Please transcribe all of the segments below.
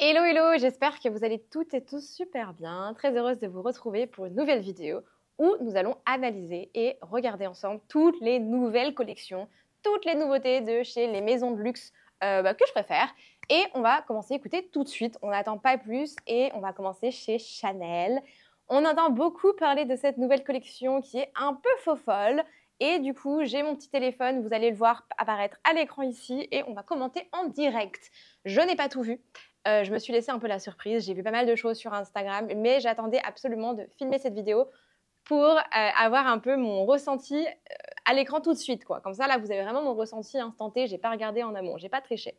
Hello, hello, j'espère que vous allez toutes et tous super bien. Très heureuse de vous retrouver pour une nouvelle vidéo où nous allons analyser et regarder ensemble toutes les nouvelles collections, toutes les nouveautés de chez les maisons de luxe que je préfère. Et on va commencer à écouter tout de suite, on n'attend pas plus et on va commencer chez Chanel. On entend beaucoup parler de cette nouvelle collection qui est un peu faux-folle. Et du coup, j'ai mon petit téléphone, vous allez le voir apparaître à l'écran ici et on va commenter en direct. Je n'ai pas tout vu. Je me suis laissé un peu la surprise. J'ai vu pas mal de choses sur Instagram, mais j'attendais absolument de filmer cette vidéo pour avoir un peu mon ressenti à l'écran tout de suite, quoi. Comme ça, là, vous avez vraiment mon ressenti instanté. J'ai pas regardé en amont, j'ai pas triché.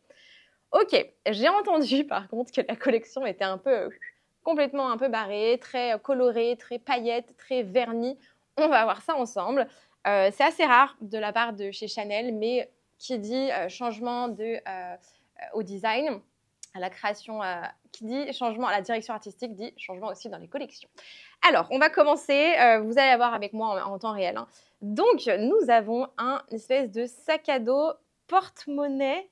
Ok, j'ai entendu par contre que la collection était un peu complètement un peu barrée, très colorée, très paillettes, très vernie. On va voir ça ensemble. C'est assez rare de la part de chez Chanel, mais qui dit changement au design, à la création, qui dit changement à la direction artistique, dit changement aussi dans les collections. Alors, on va commencer. Vous allez voir avec moi en temps réel, hein. Donc, nous avons un espèce de sac à dos porte-monnaie.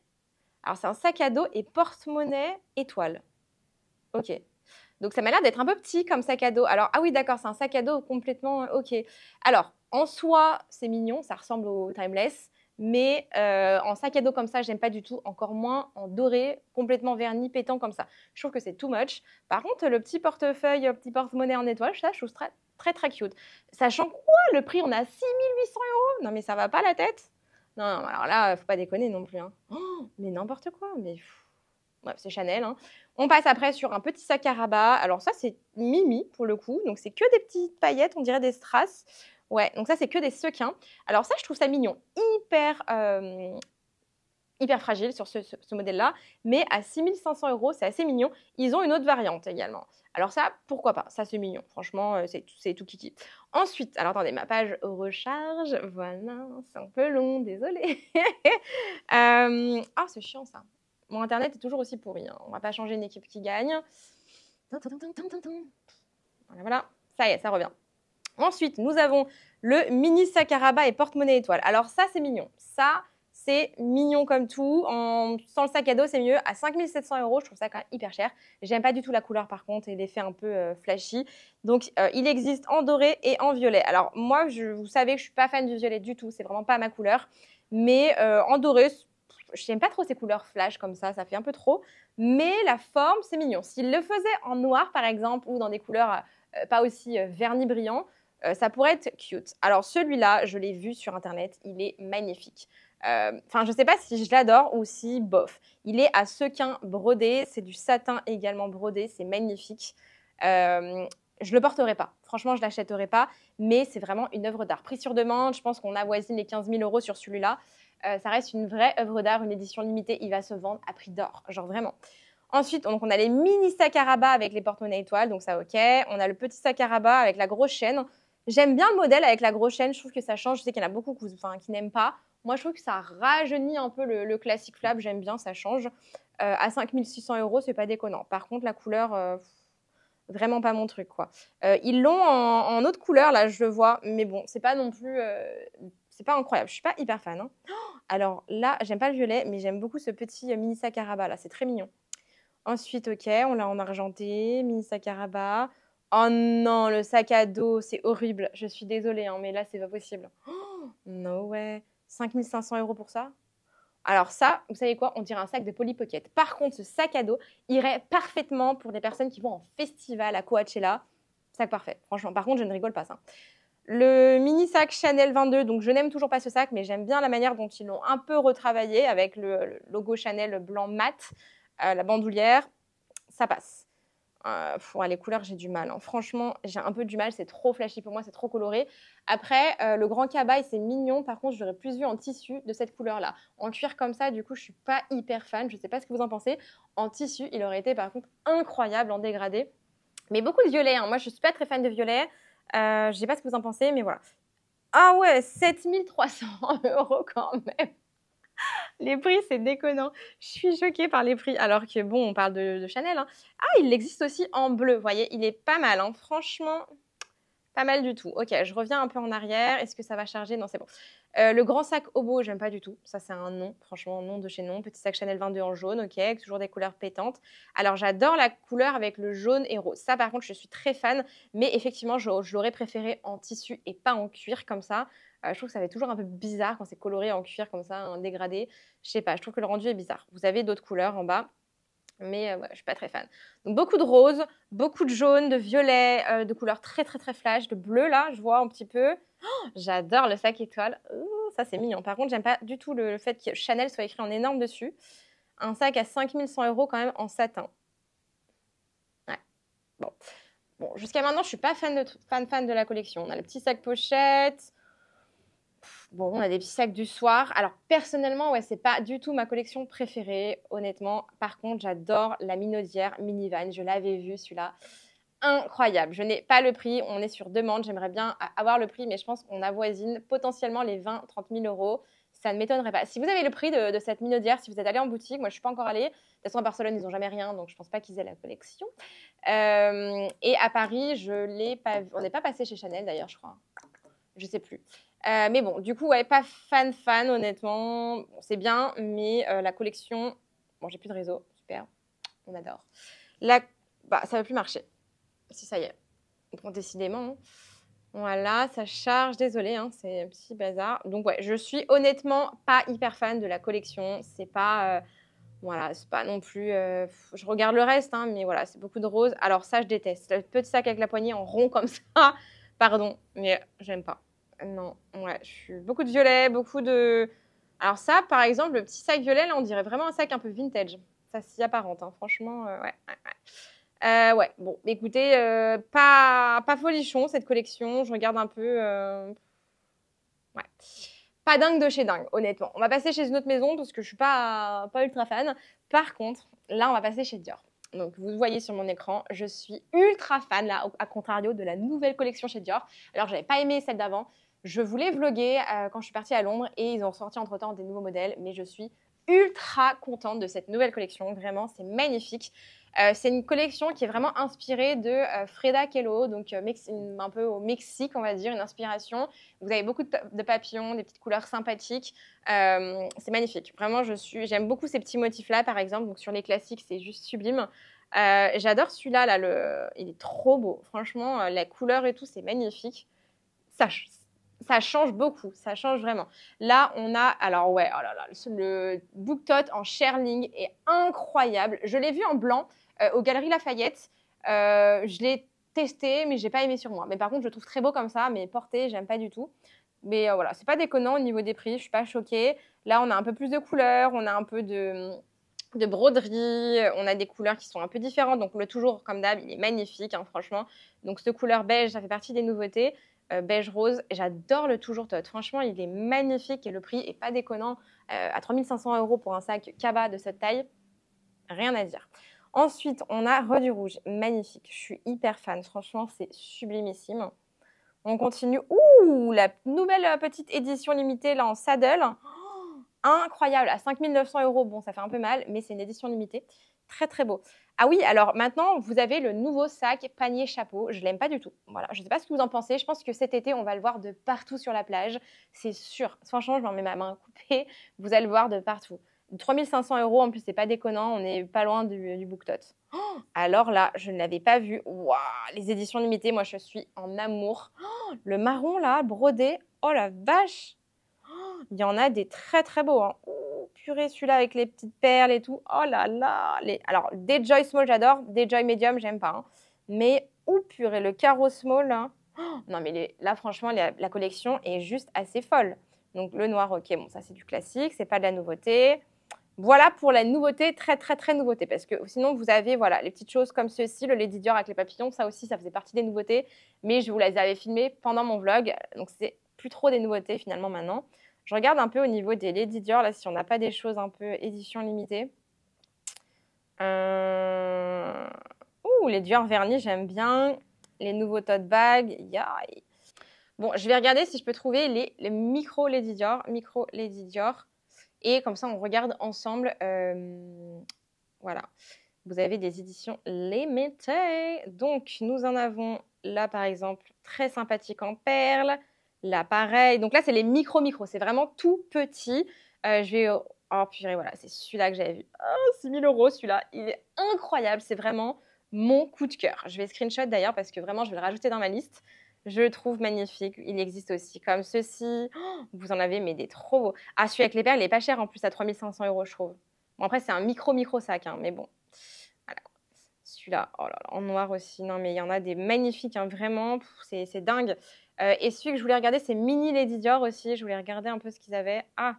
Alors, c'est un sac à dos et porte-monnaie étoile. Ok. Donc, ça m'a l'air d'être un peu petit comme sac à dos. Alors, ah oui, d'accord, c'est un sac à dos complètement ok. Alors, en soi, c'est mignon, ça ressemble au Timeless. Mais en sac à dos comme ça, j'aime pas du tout. Encore moins en doré, complètement verni, pétant comme ça. Je trouve que c'est too much. Par contre, le petit portefeuille, petit porte-monnaie en étoile, ça, je trouve très, très, très cute. Sachant quoi, le prix, on a 6 800 €. Non, mais ça va pas la tête? Non, non, alors là, faut pas déconner non plus, hein. Oh, mais n'importe quoi. Mais bref, c'est Chanel, hein. On passe après sur un petit sac à rabat. Alors ça, c'est Mimi pour le coup. Donc c'est que des petites paillettes, on dirait des strass. Ouais, donc ça, c'est que des sequins. Alors ça, je trouve ça mignon. Hyper fragile sur ce modèle-là. Mais à 6 500 €, c'est assez mignon. Ils ont une autre variante également. Alors ça, pourquoi pas? Ça, c'est mignon. Franchement, c'est tout kiki. Ensuite, alors attendez, ma page recharge. Voilà, c'est un peu long, désolé. Ah, c'est chiant ça. Mon internet est toujours aussi pourri, hein. On va pas changer une équipe qui gagne. Voilà, voilà. Ça y est, ça revient. Ensuite, nous avons le mini sac à rabat et porte-monnaie étoile. Alors ça, c'est mignon. Ça, c'est mignon comme tout. Sans le sac à dos, c'est mieux. À 5 700 €, je trouve ça quand même hyper cher. J'aime pas du tout la couleur par contre et l'effet un peu flashy. Donc, il existe en doré et en violet. Alors moi, vous savez que je suis pas fan du violet du tout. C'est vraiment pas ma couleur. Mais en doré, je n'aime pas trop ces couleurs flash comme ça fait un peu trop. Mais la forme, c'est mignon. S'il le faisait en noir, par exemple, ou dans des couleurs pas aussi vernis brillants, ça pourrait être cute. Alors celui-là, je l'ai vu sur internet, il est magnifique. Enfin, je sais pas si je l'adore ou si bof. Il est à sequins brodé, c'est du satin également brodé, c'est magnifique. Je le porterai pas. Franchement, je l'achèterai pas, mais c'est vraiment une œuvre d'art. Prix sur demande, je pense qu'on avoisine les 15 000 € sur celui-là. Ça reste une vraie œuvre d'art, une édition limitée. Il va se vendre à prix d'or, genre vraiment. Ensuite, donc on a les mini sacs à rabat avec les porte-monnaies étoiles, donc ça ok. On a le petit sac à rabat avec la grosse chaîne. J'aime bien le modèle avec la grosse chaîne, je trouve que ça change. Je sais qu'il y en a beaucoup qui n'aiment pas. Moi, je trouve que ça rajeunit un peu le classique flap. J'aime bien, ça change. À 5 600 €, c'est pas déconnant. Par contre, la couleur, vraiment pas mon truc, quoi. Ils l'ont en autre couleur, là, je le vois. Mais bon, c'est pas non plus... c'est pas incroyable. Je suis pas hyper fan, hein. Alors là, j'aime pas le violet, mais j'aime beaucoup ce petit mini sac à rabat, là. C'est très mignon. Ensuite, ok, on l'a en argenté, mini sac à rabat. Oh non, le sac à dos, c'est horrible. Je suis désolée, hein, mais là, c'est pas possible. Oh, no way. 5 500 € pour ça? Alors ça, vous savez quoi? On dirait un sac de Polly Pocket. Par contre, ce sac à dos irait parfaitement pour des personnes qui vont en festival à Coachella. Sac parfait. Franchement, par contre, je ne rigole pas, ça. Le mini sac Chanel 22, donc je n'aime toujours pas ce sac, mais j'aime bien la manière dont ils l'ont un peu retravaillé avec le logo Chanel blanc mat, la bandoulière, ça passe. Les couleurs, j'ai du mal, hein. Franchement, j'ai un peu du mal, c'est trop flashy pour moi, c'est trop coloré. Après, le grand cabaye, c'est mignon. Par contre, j'aurais plus vu en tissu de cette couleur-là. En cuir comme ça, du coup, je suis pas hyper fan. Je sais pas ce que vous en pensez. En tissu, il aurait été par contre incroyable en dégradé. Mais beaucoup de violet, hein. Moi, je suis pas très fan de violet. Je sais pas ce que vous en pensez, mais voilà. Ah ouais, 7 300 € quand même. Les prix, c'est déconnant. Je suis choquée par les prix. Alors que bon, on parle de Chanel, hein. Ah, il existe aussi en bleu. Vous voyez, il est pas mal, hein. Franchement, Pas mal du tout. Ok, je reviens un peu en arrière. Est-ce que ça va charger? Non, c'est bon. Le grand sac Obo, j'aime pas du tout. Ça, c'est un non. Franchement, non de chez non. Petit sac Chanel 22 en jaune, ok, avec toujours des couleurs pétantes. Alors, j'adore la couleur avec le jaune et rose. Ça, par contre, je suis très fan. Mais effectivement, je l'aurais préféré en tissu et pas en cuir comme ça. Je trouve que ça fait toujours un peu bizarre quand c'est coloré en cuir comme ça, un dégradé. Je sais pas, je trouve que le rendu est bizarre. Vous avez d'autres couleurs en bas. Mais ouais, je suis pas très fan. Donc beaucoup de rose, beaucoup de jaune, de violet, de couleurs très très très flash, de bleu là, je vois un petit peu. Oh, j'adore le sac étoile. Ça c'est mignon. Par contre, j'aime pas du tout le fait que Chanel soit écrit en énorme dessus. Un sac à 5100 € quand même en satin. Ouais, bon. Bon, jusqu'à maintenant, je suis pas fan de la collection. On a le petit sac pochette. Bon, on a des petits sacs du soir. Alors, personnellement, ouais, c'est pas du tout ma collection préférée, honnêtement. Par contre, j'adore la Minaudière Minivan. Je l'avais vu, celui-là. Incroyable. Je n'ai pas le prix. On est sur demande. J'aimerais bien avoir le prix, mais je pense qu'on avoisine potentiellement les 20-30 000 €. Ça ne m'étonnerait pas. Si vous avez le prix de cette Minaudière, si vous êtes allé en boutique, moi, je ne suis pas encore allée. De toute façon, à Barcelone, ils n'ont jamais rien, donc je ne pense pas qu'ils aient la collection. Et à Paris, je l'ai pas vu. On n'est pas passé chez Chanel, d'ailleurs, je crois. Je sais plus. Mais bon, du coup, ouais, pas fan, honnêtement. Bon, c'est bien, mais la collection... Bon, j'ai plus de réseau. Super. On adore. Bah, ça va plus marcher. Si, ça y est. Bon, décidément. Hein. Voilà, ça charge. Désolée, hein, c'est un petit bazar. Donc, ouais, je suis honnêtement pas hyper fan de la collection. C'est pas... voilà, c'est pas non plus... je regarde le reste, hein, mais voilà, c'est beaucoup de rose. Alors ça, je déteste. Le petit sac avec la poignée en rond comme ça. Pardon, mais j'aime pas. Non, ouais, je suis beaucoup de violet, beaucoup de... Alors ça, par exemple, le petit sac violet, là, on dirait vraiment un sac un peu vintage. Ça s'y apparente, hein. Franchement, ouais. Ouais, bon, écoutez, pas folichon, cette collection. Je regarde un peu... ouais. Pas dingue de chez dingue, honnêtement. On va passer chez une autre maison parce que je suis pas ultra fan. Par contre, là, on va passer chez Dior. Donc, vous voyez sur mon écran, je suis ultra fan, là, à contrario de la nouvelle collection chez Dior. Alors, j'avais pas aimé celle d'avant. Je voulais vlogger quand je suis partie à Londres et ils ont sorti entre-temps des nouveaux modèles, mais je suis ultra contente de cette nouvelle collection. Vraiment, c'est magnifique. C'est une collection qui est vraiment inspirée de Frida Kahlo, donc un peu au Mexique, on va dire, une inspiration. Vous avez beaucoup de papillons, des petites couleurs sympathiques. C'est magnifique. Vraiment, j'aime beaucoup ces petits motifs-là, par exemple. Donc, sur les classiques, c'est juste sublime. J'adore celui-là, là, il est trop beau. Franchement, la couleur et tout, c'est magnifique. Ça change beaucoup, ça change vraiment. Là, on a, alors ouais, oh là là, le Booktot en Shearling est incroyable. Je l'ai vu en blanc aux Galeries Lafayette. Je l'ai testé, mais j'ai pas aimé sur moi. Mais par contre, je le trouve très beau comme ça, mais porté, j'aime pas du tout. Mais voilà, c'est pas déconnant au niveau des prix, je suis pas choquée. Là, on a un peu plus de couleurs, on a un peu de broderie, on a des couleurs qui sont un peu différentes. Donc le toujours comme d'hab, il est magnifique, hein, franchement. Donc cette couleur beige, ça fait partie des nouveautés. Beige rose, j'adore le toujours tot. Franchement, il est magnifique et le prix est pas déconnant. À 3 500 € pour un sac Kaba de cette taille, rien à dire. Ensuite, on a Rue du Rouge, magnifique. Je suis hyper fan, franchement, c'est sublimissime. On continue. Ouh, la nouvelle petite édition limitée là en saddle. Oh, incroyable, à 5 900 €. Bon, ça fait un peu mal, mais c'est une édition limitée. Très, très beau. Ah oui, alors maintenant, vous avez le nouveau sac panier chapeau. Je ne l'aime pas du tout. Voilà, je ne sais pas ce que vous en pensez. Je pense que cet été, on va le voir de partout sur la plage. C'est sûr. Franchement, je m'en mets ma main coupée. Vous allez le voir de partout. 3 500 €, en plus, c'est pas déconnant. On n'est pas loin du Booktot. Oh, alors là, je ne l'avais pas vu. Waouh, les éditions limitées, moi, je suis en amour. Oh, le marron, là, brodé. Oh la vache. Oh, il y en a des très, très beaux. Hein. Oh, purée, celui-là avec les petites perles et tout. Oh là là. Alors, des Joy Small, j'adore. Des Joy Medium, j'aime pas. Hein. Mais, oh purée, le Caro Small, là. Oh, non, mais là, franchement, la collection est juste assez folle. Donc, le noir, ok, bon, ça, c'est du classique. C'est pas de la nouveauté. Voilà pour la nouveauté, très, très, très nouveauté. Parce que sinon, vous avez voilà, les petites choses comme ceci, le Lady Dior avec les papillons. Ça aussi, ça faisait partie des nouveautés. Mais je vous les avais filmées pendant mon vlog. Donc, c'est plus trop des nouveautés, finalement, maintenant. Je regarde un peu au niveau des Lady Dior, là, si on n'a pas des choses un peu édition limitée. Ouh, les Dior vernis, j'aime bien. Les nouveaux tote bags. Bon, je vais regarder si je peux trouver les micro Lady Dior. Micro Lady Dior. Et comme ça, on regarde ensemble. Voilà. vous avez des éditions limitées. Donc, nous en avons là, par exemple, très sympathique en perles. Là, pareil. Donc là, c'est les micro. C'est vraiment tout petit. Je vais... Oh, purée, voilà. C'est celui-là que j'avais vu. Oh, 6 000 €, celui-là. Il est incroyable. C'est vraiment mon coup de cœur. Je vais screenshot d'ailleurs parce que vraiment, je vais le rajouter dans ma liste. Je le trouve magnifique. Il existe aussi comme ceci. Oh, vous en avez, mais des trop beaux. Ah, celui avec les perles, il est pas cher en plus, à 3 500 €, je trouve. Bon, après, c'est un micro sac, hein, mais bon. Voilà. Celui-là, oh là là, en noir aussi. Non, mais il y en a des magnifiques, hein, vraiment. C'est dingue. Et celui que je voulais regarder, c'est Mini Lady Dior aussi. Je voulais regarder un peu ce qu'ils avaient. Ah,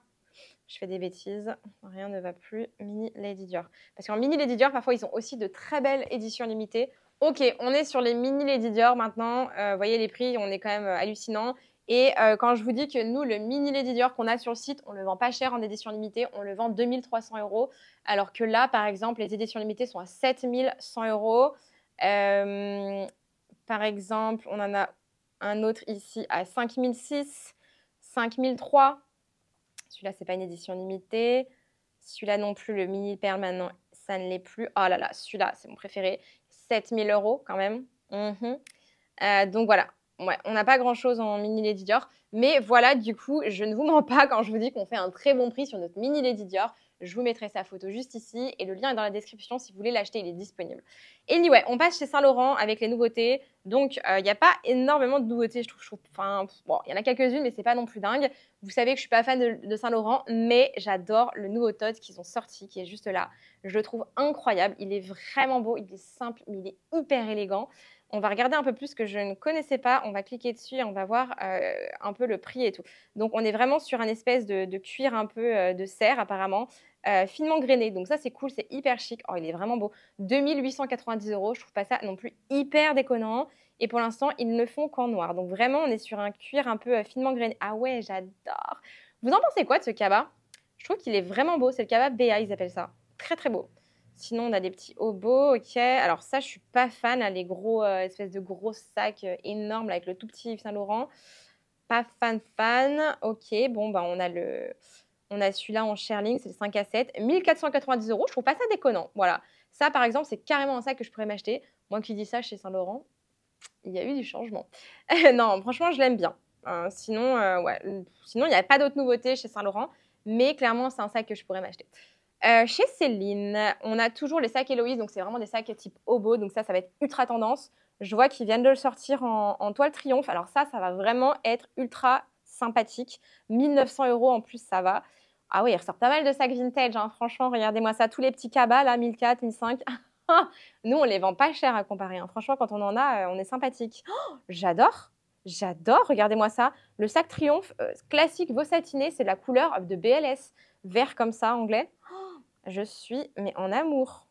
je fais des bêtises. Rien ne va plus. Mini Lady Dior. Parce qu'en Mini Lady Dior, parfois, ils ont aussi de très belles éditions limitées. Ok, on est sur les Mini Lady Dior maintenant. Vous voyez, les prix, on est quand même hallucinant. Et quand je vous dis que nous, le Mini Lady Dior qu'on a sur le site, on ne le vend pas cher en édition limitée. On le vend 2 300 €. Alors que là, par exemple, les éditions limitées sont à 7 100 €. Par exemple, on en a un autre ici à 5 600, 5 300. Celui-là, c'est pas une édition limitée. Celui-là non plus, le mini perle maintenant, ça ne l'est plus. Oh là là, celui-là, c'est mon préféré. 7 000 € quand même. Donc voilà, ouais, on n'a pas grand-chose en mini Lady Dior. Mais voilà, du coup, je ne vous mens pas quand je vous dis qu'on fait un très bon prix sur notre mini Lady Dior. Je vous mettrai sa photo juste ici et le lien est dans la description. Si vous voulez l'acheter, il est disponible. Anyway, on passe chez Saint Laurent avec les nouveautés. Donc, il n'y a pas énormément de nouveautés, je trouve. Enfin, bon, il y en a quelques-unes, mais c'est pas non plus dingue. Vous savez que je suis pas fan de Saint Laurent, mais j'adore le nouveau Todd qu'ils ont sorti, qui est juste là. Je le trouve incroyable. Il est vraiment beau, il est simple, mais il est hyper élégant. On va regarder un peu plus ce que je ne connaissais pas. On va cliquer dessus et on va voir un peu le prix et tout. Donc, on est vraiment sur un espèce de cuir un peu de serre, apparemment, finement grainé. Donc, ça, c'est cool, c'est hyper chic. Oh, il est vraiment beau. 2 890 €. Je trouve pas ça non plus hyper déconnant. Et pour l'instant, ils ne font qu'en noir. Donc, vraiment, on est sur un cuir un peu finement grainé. Ah ouais, j'adore. Vous en pensez quoi de ce cabas? Je trouve qu'il est vraiment beau. C'est le cabas BA, ils appellent ça. Très, très beau. Sinon, on a des petits hobos, ok. Alors ça, je suis pas fan, là, les gros, espèces de gros sacs énormes là, avec le tout petit Yves Saint Laurent. Pas fan. Ok, bon, bah, on a celui-là en Sherling, c'est le 5 à 7. 1490 €, je trouve pas ça déconnant. Voilà. Ça, par exemple, c'est carrément un sac que je pourrais m'acheter. Moi qui dis ça chez Saint Laurent, il y a eu du changement. Non, franchement, je l'aime bien. Sinon, ouais. Sinon, il n'y a pas d'autres nouveautés chez Saint Laurent. Mais clairement, c'est un sac que je pourrais m'acheter. Chez Céline, on a toujours les sacs Héloïse, donc c'est vraiment des sacs type hobo, donc ça va être ultra tendance. Je vois qu'ils viennent de le sortir en toile triomphe, alors ça va vraiment être ultra sympathique. 1 900 € en plus, ça va. Ah oui, il ressort pas mal de sacs vintage, hein. Franchement, regardez-moi ça, tous les petits cabas là, 1400, 1500. Nous, on les vend pas cher à comparer, hein. Franchement, quand on en a, on est sympathique. Oh, j'adore, regardez-moi ça. Le sac triomphe classique veau satiné, c'est la couleur de BLS, vert comme ça, anglais. Je suis mais en amour.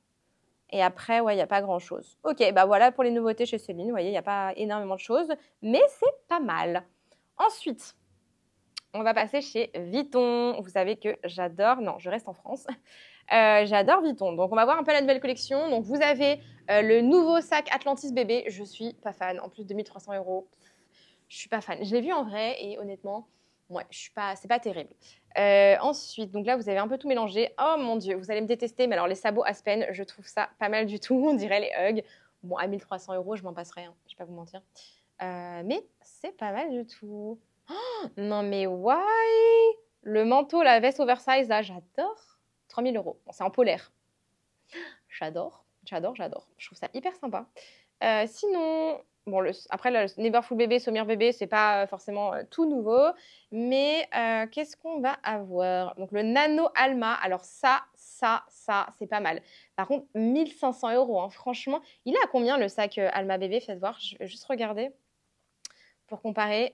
Et après, ouais, il n'y a pas grand-chose. Ok, bah voilà pour les nouveautés chez Céline. Vous voyez, il n'y a pas énormément de choses, mais c'est pas mal. Ensuite, on va passer chez Vuitton. Vous savez que j'adore... Non, je reste en France. J'adore Vuitton. Donc, on va voir un peu la nouvelle collection. Donc, vous avez le nouveau sac Atlantis bébé. Je suis pas fan. En plus, 2300 €. Je suis pas fan. Je l'ai vu en vrai et honnêtement, ouais, je suis pas, c'est pas terrible. Ensuite, donc là, vous avez un peu tout mélangé. Oh mon Dieu, vous allez me détester, mais alors les sabots Aspen, je trouve ça pas mal du tout. On dirait les Hugs. Bon, à 1300 €, je m'en passerai, hein, je vais pas vous mentir. Mais c'est pas mal du tout. Oh, non mais why? Le manteau, la veste oversize, là, j'adore. 3000 €. Bon, c'est en polaire. J'adore. Je trouve ça hyper sympa. Sinon, bon, après, le Neverfull bébé, Saumur bébé, c'est pas forcément tout nouveau. Mais qu'est-ce qu'on va avoir? Donc, le Nano Alma. Alors, ça, c'est pas mal. Par contre, 1500 €, hein, franchement. Il est à combien le sac Alma bébé? Faites voir. Je vais juste regarder pour comparer.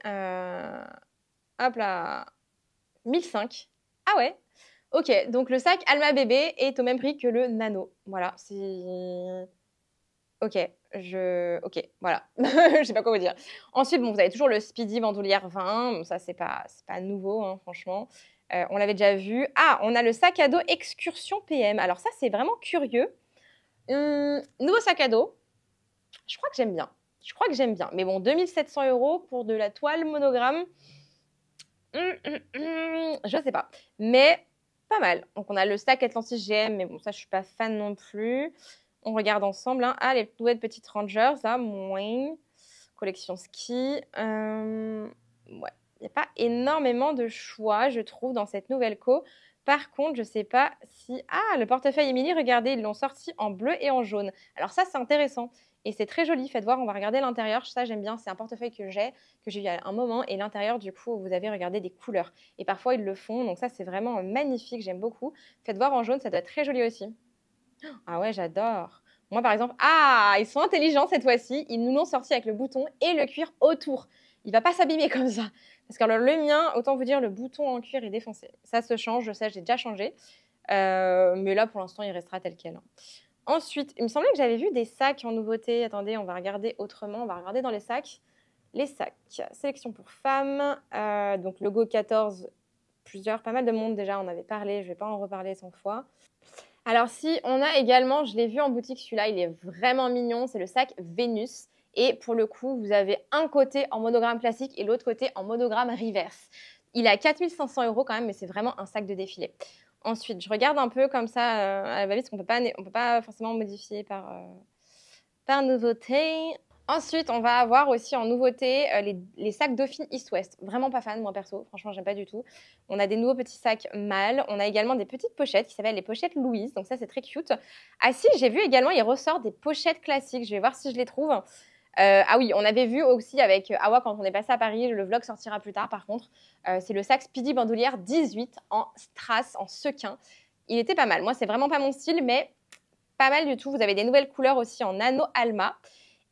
Hop là. 1005. Ah ouais. Ok, donc le sac Alma bébé est au même prix que le Nano. Voilà, c'est... Ok, ok, voilà. Je sais pas quoi vous dire. Ensuite, bon, vous avez toujours le Speedy Bandoulière 20. Bon, ça, c'est pas nouveau, hein, franchement. On l'avait déjà vu. Ah, on a le sac à dos Excursion PM. Alors ça, c'est vraiment curieux. Nouveau sac à dos. Je crois que j'aime bien. Mais bon, 2700 € pour de la toile monogramme. Je sais pas. Mais pas mal. Donc, on a le sac Atlantis GM. Mais bon, ça, je suis pas fan non plus. On regarde ensemble. Hein. Ah, les nouvelles petites Rangers, là, moins. Collection ski. Ouais, il n'y a pas énormément de choix, je trouve, dans cette nouvelle co. Par contre, je ne sais pas si... Ah, le portefeuille Emily, regardez, ils l'ont sorti en bleu et en jaune. Alors ça, c'est intéressant. Et c'est très joli. Faites voir, on va regarder l'intérieur. Ça, j'aime bien. C'est un portefeuille que j'ai eu il y a un moment. Et l'intérieur, du coup, vous avez regardé des couleurs. Et parfois, ils le font. Donc ça, c'est vraiment magnifique. J'aime beaucoup. Faites voir en jaune, ça doit être très joli aussi. Ah ouais, j'adore. Moi, par exemple, ah, ils sont intelligents cette fois-ci. Ils nous l'ont sorti avec le bouton et le cuir autour. Il va pas s'abîmer comme ça. Parce que alors, le mien, autant vous dire, le bouton en cuir est défoncé. Ça se change, je sais, j'ai déjà changé. Mais là, pour l'instant, il restera tel quel. Ensuite, il me semblait que j'avais vu des sacs en nouveauté. Attendez, on va regarder autrement. On va regarder dans les sacs. Les sacs. Sélection pour femmes. Donc, logo 14. Plusieurs, pas mal de monde déjà. On avait parlé. Je ne vais pas en reparler 100 fois. Alors, si on a également, je l'ai vu en boutique, celui-là, il est vraiment mignon. C'est le sac Vénus. Et pour le coup, vous avez un côté en monogramme classique et l'autre côté en monogramme reverse. Il est à 4 500 € quand même, mais c'est vraiment un sac de défilé. Ensuite, je regarde un peu comme ça à la va-vite, parce qu'on peut pas forcément modifier par nouveauté. Ensuite, on va avoir aussi en nouveauté les sacs Dauphine East-West. Vraiment pas fan, moi perso. Franchement, j'aime pas du tout. On a des nouveaux petits sacs mâles. On a également des petites pochettes qui s'appellent les pochettes Louise. Donc ça, c'est très cute. Ah si, j'ai vu également, il ressort des pochettes classiques. Je vais voir si je les trouve. Ah oui, on avait vu aussi avec Awa quand on est passé à Paris. Le vlog sortira plus tard, par contre. C'est le sac Speedy Bandoulière 18 en strass, en sequin. Il était pas mal. Moi, c'est vraiment pas mon style, mais pas mal du tout. Vous avez des nouvelles couleurs aussi en nano Alma.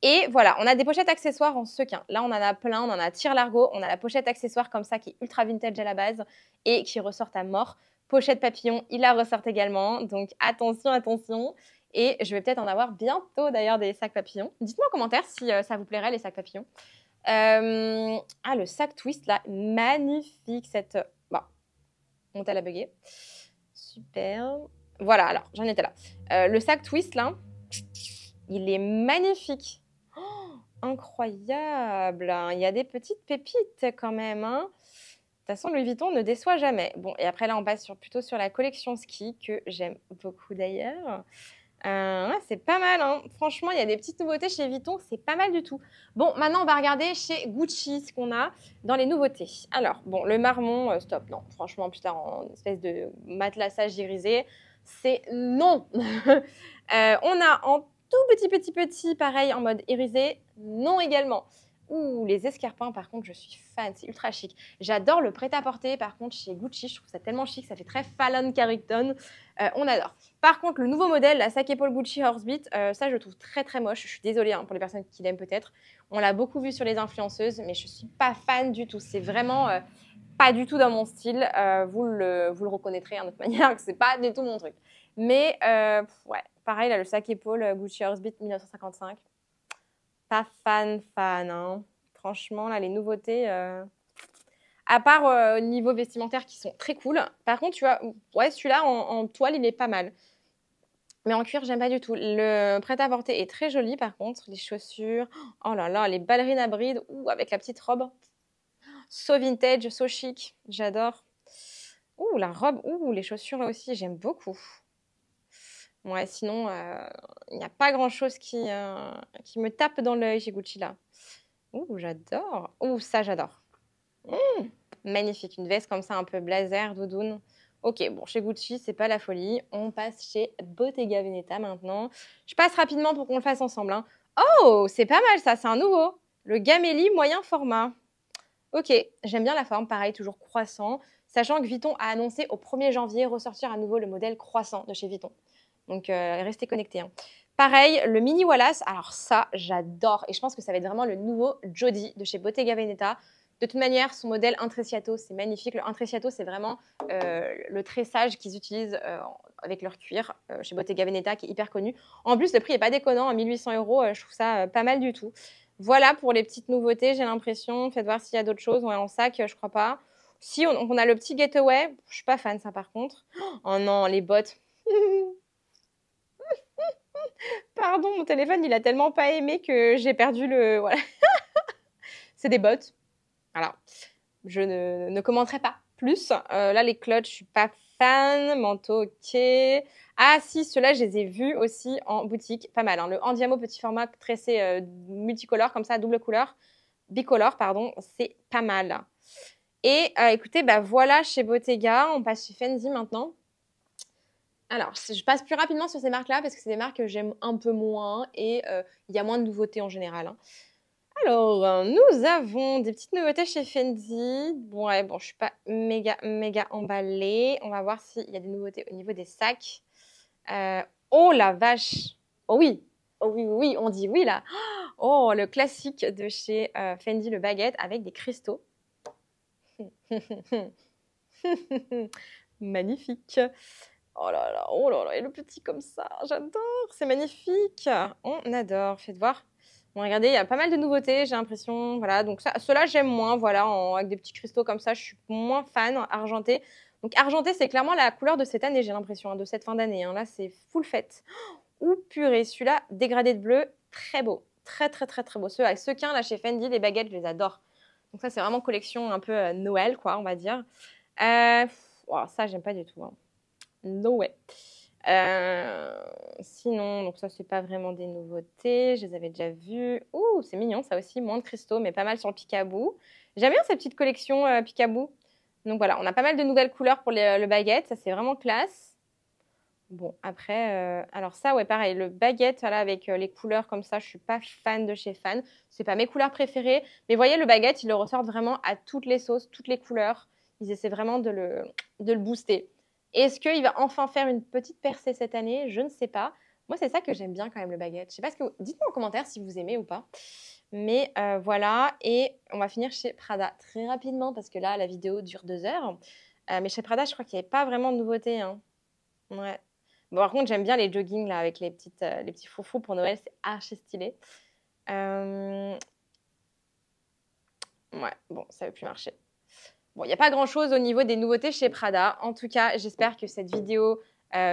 Et voilà, on a des pochettes accessoires en sequin. Là, on en a plein. On en a tire-largot. On a la pochette accessoire comme ça qui est ultra vintage à la base et qui ressort à mort. Pochette papillon, il la ressort également. Donc, attention, attention. Et je vais peut-être en avoir bientôt d'ailleurs des sacs papillons. Dites-moi en commentaire si ça vous plairait les sacs papillons. Ah, le sac twist là, magnifique cette... Bon, mon tel a bugué. Super. Voilà, alors, j'en étais là. Le sac twist là, il est magnifique. Oh, incroyable. Il y a des petites pépites quand même. Hein. De toute façon, Louis Vuitton ne déçoit jamais. Bon, et après là, on passe plutôt sur la collection ski que j'aime beaucoup d'ailleurs. Ouais, c'est pas mal, hein. Franchement, il y a des petites nouveautés chez Vuitton, c'est pas mal du tout. Bon, maintenant, on va regarder chez Gucci ce qu'on a dans les nouveautés. Alors, bon, le marmon, stop, non. Franchement, putain, en espèce de matelassage irisé, c'est non. On a en tout petit, pareil, en mode irisé, non également. Ouh, les escarpins, par contre, je suis fan, c'est ultra chic. J'adore le prêt-à-porter, par contre, chez Gucci, je trouve ça tellement chic, ça fait très Fallon Carrington, on adore. Par contre, le nouveau modèle, la sac épaule Gucci Horsebeat, ça, je le trouve très, très moche. Je suis désolée hein, pour les personnes qui l'aiment peut-être. On l'a beaucoup vu sur les influenceuses, mais je ne suis pas fan du tout. C'est vraiment pas du tout dans mon style. Vous le reconnaîtrez hein, de toute manière, que c'est pas du tout mon truc. Mais, ouais, pareil, là, le sac épaule Gucci Horsebeat 1955. Pas fan, hein. Franchement, là, les nouveautés, à part au niveau vestimentaire qui sont très cool. Par contre, tu vois, ouais, celui-là, en toile, il est pas mal. Mais en cuir, j'aime pas du tout. Le prêt-à-porter est très joli, par contre. Les chaussures, oh là là, les ballerines à bride, ouh, avec la petite robe. So vintage, so chic, j'adore. Ouh, la robe, ouh, les chaussures là aussi, j'aime beaucoup. Ouais, sinon, il n'y a pas grand-chose qui me tape dans l'œil chez Gucci là. Ouh, j'adore. Ouh, ça, j'adore. Magnifique, une veste comme ça, un peu blazer, doudoune. Ok, bon, chez Gucci, c'est pas la folie. On passe chez Bottega Veneta maintenant. Je passe rapidement pour qu'on le fasse ensemble. Hein. Oh, c'est pas mal ça, c'est un nouveau. Le Gamelli moyen format. Ok, j'aime bien la forme, pareil, toujours croissant. Sachant que Vuitton a annoncé au 1er janvier ressortir à nouveau le modèle croissant de chez Vuitton. Donc, restez connectés. Hein. Pareil, le mini Wallace, alors ça, j'adore. Et je pense que ça va être vraiment le nouveau Jody de chez Bottega Veneta. De toute manière, son modèle Intrecciato, c'est magnifique. Le Intrecciato, c'est vraiment le tressage qu'ils utilisent avec leur cuir chez Bottega Veneta, qui est hyper connu. En plus, le prix n'est pas déconnant, à 1800 €. Je trouve ça pas mal du tout. Voilà pour les petites nouveautés, j'ai l'impression. Faites voir s'il y a d'autres choses. Ouais, en sac, je crois pas. Si, on a le petit Getaway. Je suis pas fan, ça, par contre. Oh non, les bottes. Pardon, mon téléphone, il a tellement pas aimé que j'ai perdu le... Voilà. C'est des bottes. Voilà. Je ne commenterai pas plus. Là, les clutches, je suis pas fan. Manteau, ok. Ah si, ceux-là, je les ai vus aussi en boutique. Pas mal, hein. Le Andiamo petit format tressé multicolore, comme ça, double couleur. Bicolore, pardon. C'est pas mal. Et écoutez, bah voilà chez Bottega. On passe chez Fendi maintenant. Alors, je passe plus rapidement sur ces marques-là parce que c'est des marques que j'aime un peu moins et il y a moins de nouveautés en général, hein. Alors, nous avons des petites nouveautés chez Fendi. Bon, ouais, bon, je suis pas méga emballée. On va voir s'il y a des nouveautés au niveau des sacs. Oh la vache! Oh oui! Oh oui, oui, oui, on dit oui là. Oh, le classique de chez Fendi, le baguette avec des cristaux. Magnifique. Oh là là, et le petit comme ça, j'adore, c'est magnifique. On adore, faites voir. Bon, regardez, il y a pas mal de nouveautés, j'ai l'impression. Voilà, donc ça, ceux-là, j'aime moins, voilà, avec des petits cristaux comme ça, je suis moins fan, argenté. Donc argenté, c'est clairement la couleur de cette année, j'ai l'impression, hein, de cette fin d'année, hein. Là, c'est full fête. Ouh, purée, celui-là, dégradé de bleu, très beau. Très beau. Ceux avec sequins, là, chez Fendi, les baguettes, je les adore. Donc ça, c'est vraiment collection un peu Noël, quoi, on va dire. Oh, ça, j'aime pas du tout, hein. No way. Sinon, donc ça, c'est pas vraiment des nouveautés. Je les avais déjà vues. Ouh, c'est mignon, ça aussi. Moins de cristaux, mais pas mal sur le Picaboo. J'aime bien cette petite collection Picaboo. Donc voilà, on a pas mal de nouvelles couleurs pour le baguette. Ça, c'est vraiment classe. Bon, après, alors ça, ouais, pareil. Le baguette, voilà, avec les couleurs comme ça, je suis pas fan de chez Fan. C'est pas mes couleurs préférées. Mais vous voyez, le baguette, ils le ressortent vraiment à toutes les sauces, toutes les couleurs. Ils essaient vraiment de le booster. Est-ce qu'il va enfin faire une petite percée cette année? Je ne sais pas. Moi, c'est ça que j'aime bien quand même, le baguette. Je sais pas ce que dites-moi en commentaire si vous aimez ou pas. Mais voilà, et on va finir chez Prada très rapidement parce que là, la vidéo dure 2 heures. Mais chez Prada, je crois qu'il n'y avait pas vraiment de nouveautés, hein. Ouais. Bon, par contre, j'aime bien les joggings là, avec les petits froufrous pour Noël. C'est archi stylé. Ouais, bon, ça ne veut plus marcher. Bon, il n'y a pas grand-chose au niveau des nouveautés chez Prada. En tout cas, j'espère que cette vidéo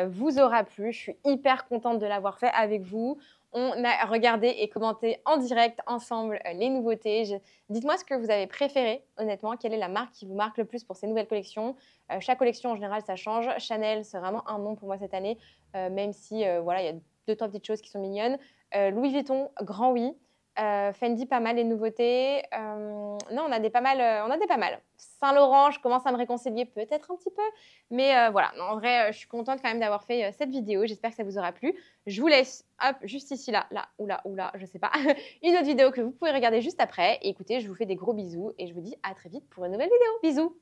vous aura plu. Je suis hyper contente de l'avoir fait avec vous. On a regardé et commenté en direct ensemble les nouveautés. Dites-moi ce que vous avez préféré, honnêtement. Quelle est la marque qui vous marque le plus pour ces nouvelles collections? Chaque collection, en général, ça change. Chanel, c'est vraiment un nom pour moi cette année, même si voilà, il y a deux, trois petites choses qui sont mignonnes. Louis Vuitton, grand oui. Fendi, pas mal les nouveautés. Non, on a des pas mal. Saint-Laurent, je commence à me réconcilier peut-être un petit peu. Mais voilà, non, en vrai, je suis contente quand même d'avoir fait cette vidéo. J'espère que ça vous aura plu. Je vous laisse, hop, juste ici, là, je sais pas, une autre vidéo que vous pouvez regarder juste après. Et écoutez, je vous fais des gros bisous et je vous dis à très vite pour une nouvelle vidéo. Bisous!